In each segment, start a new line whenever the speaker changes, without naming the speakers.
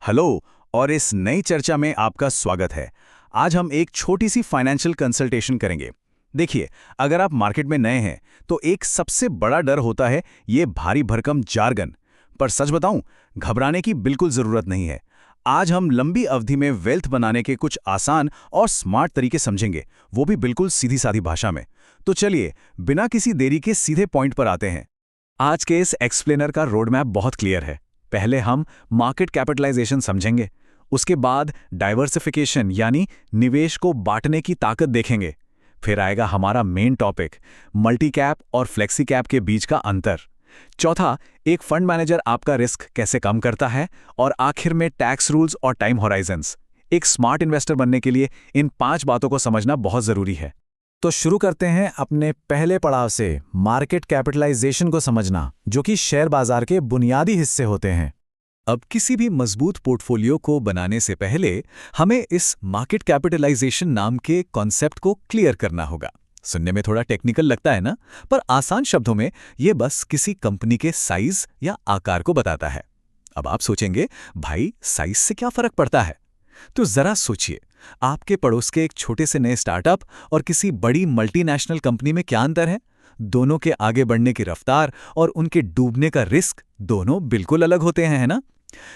Hello. और इस नई चर्चा में आपका स्वागत है। आज हम एक छोटी सी फाइनेंशियल कंसल्टेशन करेंगे। देखिए, अगर आप मार्केट में नए हैं तो एक सबसे बड़ा डर होता है ये भारी भरकम जार्गन। पर सच बताऊं, घबराने की बिल्कुल जरूरत नहीं है। आज हम लंबी अवधि में वेल्थ बनाने के कुछ आसान और स्मार्ट तरीके समझेंगे, वो भी बिल्कुल सीधी सादी भाषा में। तो चलिए, बिना किसी देरी के सीधे पॉइंट पर आते हैं। आज के इस एक्सप्लेनर का रोड मैप बहुत क्लियर है। पहले हम मार्केट कैपिटलाइजेशन समझेंगे, उसके बाद डाइवर्सिफिकेशन यानी निवेश को बांटने की ताकत देखेंगे। फिर आएगा हमारा मेन टॉपिक, मल्टी कैप और फ्लेक्सी कैप के बीच का अंतर। चौथा, एक फंड मैनेजर आपका रिस्क कैसे कम करता है। और आखिर में टैक्स रूल्स और टाइम होराइजन्स। एक स्मार्ट इन्वेस्टर बनने के लिए इन 5 बातों को समझना बहुत जरूरी है।
तो शुरू करते हैं अपने पहले पड़ाव से, मार्केट कैपिटलाइजेशन को समझना, जो कि शेयर बाजार के बुनियादी हिस्से होते हैं।
अब किसी भी मजबूत पोर्टफोलियो को बनाने से पहले हमें इस मार्केट कैपिटलाइजेशन नाम के कॉन्सेप्ट को क्लियर करना होगा। सुनने में थोड़ा टेक्निकल लगता है ना, पर आसान शब्दों में यह बस किसी कंपनी के साइज या आकार को बताता है। अब आप सोचेंगे, भाई साइज से क्या फर्क पड़ता है? तो जरा सोचिए, आपके पड़ोस के एक छोटे से नए स्टार्टअप और किसी बड़ी मल्टीनेशनल कंपनी में क्या अंतर है? दोनों के आगे बढ़ने की रफ्तार और उनके डूबने का रिस्क दोनों बिल्कुल अलग होते हैं, है ना?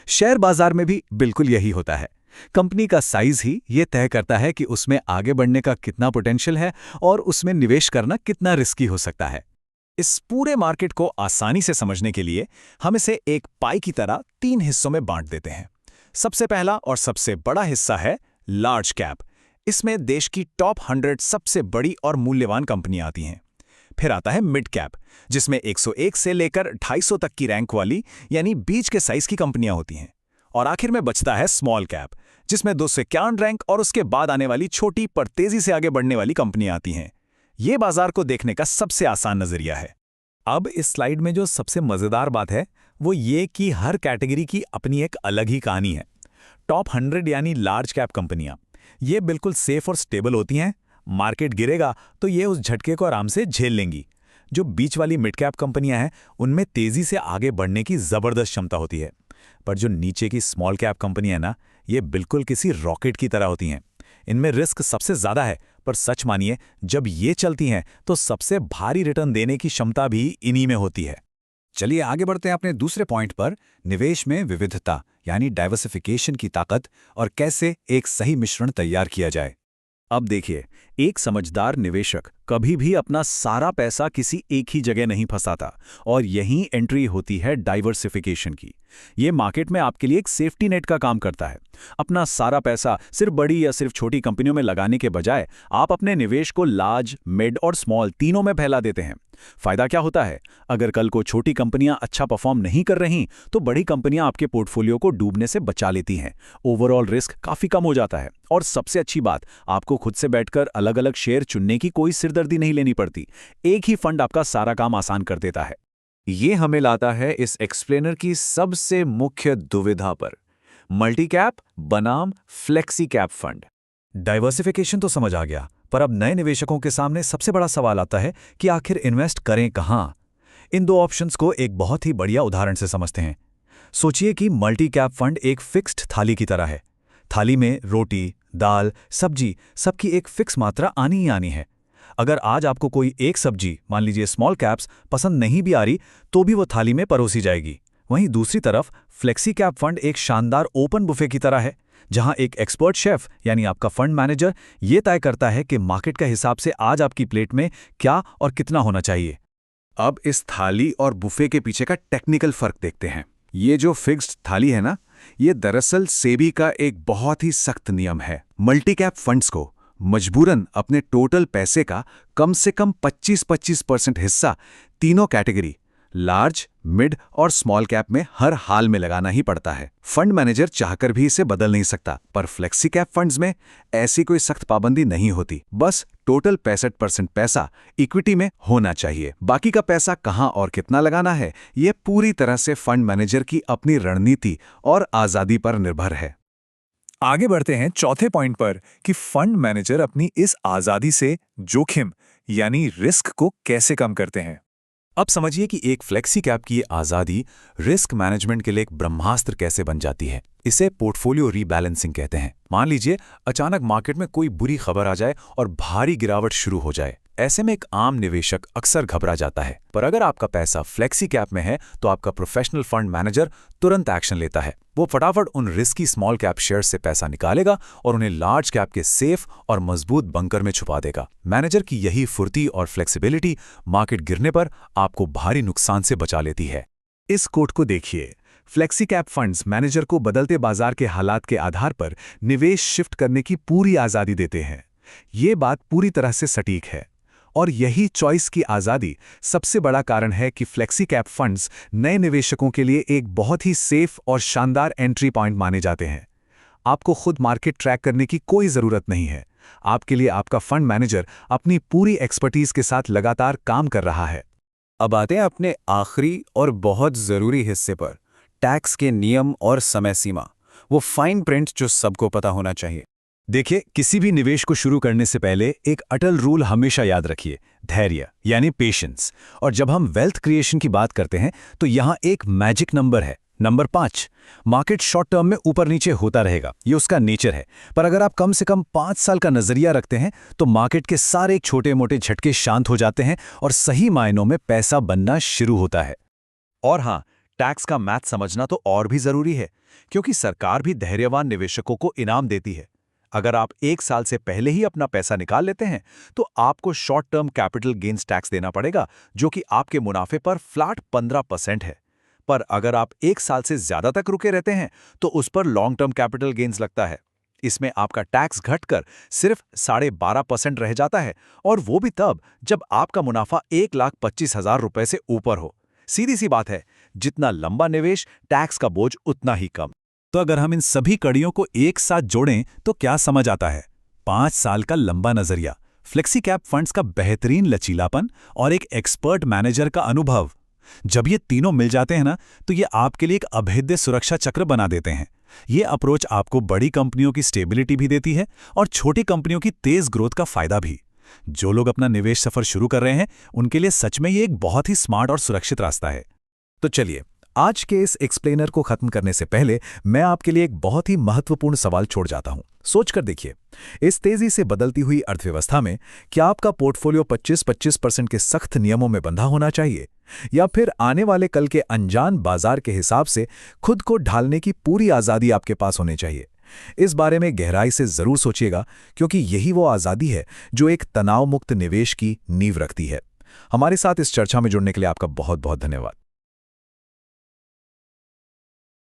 शेयर बाजार में भी बिल्कुल यही होता है। कंपनी का साइज ही ये तय करता है कि उसमें आगे बढ़ने का कितना पोटेंशियल है और उसमें निवेश करना कितना रिस्की हो सकता है।
इस पूरे मार्केट को आसानी से समझने के लिए हम इसे एक पाई की तरह 3 हिस्सों में बांट देते हैं। सबसे पहला और सबसे बड़ा हिस्सा है लार्ज कैप। इसमें देश की टॉप 100 सबसे बड़ी और मूल्यवान कंपनियां आती हैं। फिर आता है मिड कैप, जिसमें 101 से लेकर 250 तक की रैंक वाली यानी बीच के साइज की कंपनियां होती हैं। और आखिर में बचता है स्मॉल कैप, जिसमें 251 रैंक और उसके बाद आने वाली छोटी पर तेजी से आगे बढ़ने वाली कंपनियां आती हैं। ये बाजार को देखने का सबसे आसान नजरिया है।
अब इस स्लाइड में जो सबसे मजेदार बात है वो ये कि हर कैटेगरी की अपनी एक अलग ही कहानी है। टॉप 100 यानी लार्ज कैप कंपनियां, ये बिल्कुल सेफ और स्टेबल होती हैं। मार्केट गिरेगा तो ये उस झटके को आराम से झेल लेंगी। जो बीच वाली मिड कैप कंपनियां हैं, उनमें तेजी से आगे बढ़ने की जबरदस्त क्षमता होती है। पर जो नीचे की स्मॉल कैप कंपनियां हैं ना, ये बिल्कुल किसी रॉकेट की तरह होती हैं। इनमें रिस्क सबसे ज्यादा है, पर सच मानिए, जब ये चलती हैं तो सबसे भारी रिटर्न देने की क्षमता भी इन्हीं में होती है।
चलिए आगे बढ़ते हैं अपने दूसरे पॉइंट पर, निवेश में विविधता यानी डाइवर्सिफिकेशन की ताकत और कैसे एक सही मिश्रण तैयार किया जाए। अब देखिए, एक समझदार निवेशक कभी भी अपना सारा पैसा किसी एक ही जगह नहीं फंसाता, और यहीं एंट्री होती है डाइवर्सिफिकेशन की। ये मार्केट में आपके लिए एक सेफ्टी नेट का काम करता है। अपना सारा पैसा सिर्फ बड़ी या सिर्फ छोटी कंपनियों में लगाने के बजाय आप अपने निवेश को लार्ज, मिड और स्मॉल तीनों में फैला देते हैं। फायदा क्या होता है? अगर कल को छोटी कंपनियां अच्छा परफॉर्म नहीं कर रहीं, तो बड़ी कंपनियां आपके पोर्टफोलियो को डूबने से बचा लेती हैं। ओवरऑल रिस्क काफी कम हो जाता है। और सबसे अच्छी बात, आपको खुद से बैठकर अलग अलग शेयर चुनने की कोई सिरदर्दी नहीं लेनी पड़ती। एक ही फंड आपका सारा काम आसान कर देता है।
ये हमें लाता है इस एक्सप्लेनर की सबसे मुख्य दुविधा पर, मल्टी कैप बनाम फ्लेक्सी कैप फंड।
डाइवर्सिफिकेशन तो समझ आ गया, पर अब नए निवेशकों के सामने सबसे बड़ा सवाल आता है कि आखिर इन्वेस्ट करें कहां। इन दो ऑप्शंस को एक बहुत ही बढ़िया उदाहरण से समझते हैं। सोचिए कि मल्टी कैप फंड एक फिक्स्ड थाली की तरह है। थाली में रोटी, दाल, सब्जी सबकी एक फिक्स मात्रा आनी ही आनी है। अगर आज आपको कोई एक सब्जी, मान लीजिए स्मॉल कैप्स, पसंद नहीं भी आ रही, तो भी वो थाली में परोसी जाएगी। वहीं दूसरी तरफ फ्लेक्सी कैप फंड एक शानदार ओपन बुफे की तरह है, जहां एक एक्सपर्ट शेफ यानी आपका फंड मैनेजर ये तय करता है कि मार्केट के हिसाब से आज आपकी प्लेट में क्या और कितना होना चाहिए।
अब इस थाली और बुफे के पीछे का टेक्निकल फर्क देखते हैं। ये जो फिक्स्ड थाली है ना, ये दरअसल सेबी का एक बहुत ही सख्त नियम है। मल्टी कैप फंड्स को मजबूरन अपने टोटल पैसे का कम से कम 25% हिस्सा तीनों कैटेगरी लार्ज, मिड और स्मॉल कैप में हर हाल में लगाना ही पड़ता है। फंड मैनेजर चाहकर भी इसे बदल नहीं सकता। पर फ्लेक्सी कैप फंड्स में ऐसी कोई सख्त पाबंदी नहीं होती। बस टोटल 65% पैसा इक्विटी में होना चाहिए। बाकी का पैसा कहां और कितना लगाना है, ये पूरी तरह से फंड मैनेजर की अपनी रणनीति और आजादी पर निर्भर है।
आगे बढ़ते हैं चौथे पॉइंट पर कि फंड मैनेजर अपनी इस आजादी से जोखिम यानी रिस्क को कैसे कम करते हैं।
अब समझिए कि एक फ्लेक्सी कैप की ये आज़ादी रिस्क मैनेजमेंट के लिए एक ब्रह्मास्त्र कैसे बन जाती है। इसे पोर्टफोलियो रीबैलेंसिंग कहते हैं। मान लीजिए अचानक मार्केट में कोई बुरी खबर आ जाए और भारी गिरावट शुरू हो जाए। ऐसे में एक आम निवेशक अक्सर घबरा जाता है, पर अगर आपका पैसा फ्लेक्सी कैप में है तो आपका प्रोफेशनल फंड मैनेजर तुरंत एक्शन लेता है। वो फटाफट उन रिस्की स्मॉल कैप शेयर्स से पैसा निकालेगा और उन्हें लार्ज कैप के सेफ और मजबूत बंकर में छुपा देगा। मैनेजर की यही फुर्ती और फ्लेक्सिबिलिटी मार्केट गिरने पर आपको भारी नुकसान से बचा लेती है।
इस कोट को देखिए, फ्लेक्सी कैप फंड्स मैनेजर को बदलते बाजार के हालात के आधार पर निवेश शिफ्ट करने की पूरी आज़ादी देते हैं। ये बात पूरी तरह से सटीक है और यही चॉइस की आज़ादी सबसे बड़ा कारण है कि फ्लेक्सी कैप फंड्स नए निवेशकों के लिए एक बहुत ही सेफ और शानदार एंट्री पॉइंट माने जाते हैं। आपको खुद मार्केट ट्रैक करने की कोई ज़रूरत नहीं है। आपके लिए आपका फंड मैनेजर अपनी पूरी एक्सपर्टीज के साथ लगातार काम कर रहा है।
अब आते हैं अपने आखिरी और बहुत ज़रूरी हिस्से पर, टैक्स के नियम और समय सीमा, वो फाइन प्रिंट जो सबको पता होना चाहिए।
देखिए, किसी भी निवेश को शुरू करने से पहले एक अटल रूल हमेशा याद रखिए, धैर्य यानी पेशेंस। और जब हम वेल्थ क्रिएशन की बात करते हैं तो यहाँ एक मैजिक नंबर है, नंबर 5। मार्केट शॉर्ट टर्म में ऊपर नीचे होता रहेगा, ये उसका नेचर है। पर अगर आप कम से कम 5 साल का नजरिया रखते हैं तो मार्केट के सारे छोटे मोटे झटके शांत हो जाते हैं और सही मायनों में पैसा बनना शुरू होता है।
और हाँ, टैक्स का मैथ समझना तो और भी जरूरी है, क्योंकि सरकार भी धैर्यवान निवेशकों को इनाम देती है। अगर आप 1 साल से पहले ही अपना पैसा निकाल लेते हैं तो आपको short term capital gains tax देना पड़ेगा, जो कि आपके मुनाफे पर फ्लैट 15% है। पर अगर आप 1 साल से ज्यादा तक रुके रहते हैं तो उस पर लॉन्ग टर्म कैपिटल गेन्स लगता है। इसमें आपका टैक्स घटकर सिर्फ 12.5% रह जाता है, और वो भी तब जब आपका मुनाफा 1,25,000 रुपए से ऊपर हो। सीधी सी बात है, जितना लंबा निवेश, टैक्स का बोझ उतना ही कम।
तो अगर हम इन सभी कड़ियों को एक साथ जोड़ें तो क्या समझ आता है? 5 साल का लंबा नजरिया, फ्लेक्सी कैप फंड्स का बेहतरीन लचीलापन और एक एक्सपर्ट मैनेजर का अनुभव। जब ये तीनों मिल जाते हैं ना, तो ये आपके लिए एक अभेद्य सुरक्षा चक्र बना देते हैं। ये अप्रोच आपको बड़ी कंपनियों की स्टेबिलिटी भी देती है और छोटी कंपनियों की तेज ग्रोथ का फायदा भी। जो लोग अपना निवेश सफर शुरू कर रहे हैं, उनके लिए सच में ये एक बहुत ही स्मार्ट और सुरक्षित रास्ता है। तो चलिए, आज के इस एक्सप्लेनर को खत्म करने से पहले मैं आपके लिए एक बहुत ही महत्वपूर्ण सवाल छोड़ जाता हूं। सोचकर देखिए, इस तेजी से बदलती हुई अर्थव्यवस्था में क्या आपका पोर्टफोलियो 25-25% के सख्त नियमों में बंधा होना चाहिए, या फिर आने वाले कल के अनजान बाजार के हिसाब से खुद को ढालने की पूरी आज़ादी आपके पास होनी चाहिए? इस बारे में गहराई से जरूर सोचिएगा, क्योंकि यही वो आज़ादी है जो एक तनाव मुक्त निवेश की नींव रखती है। हमारे साथ इस चर्चा में जुड़ने के लिए आपका बहुत बहुत धन्यवाद।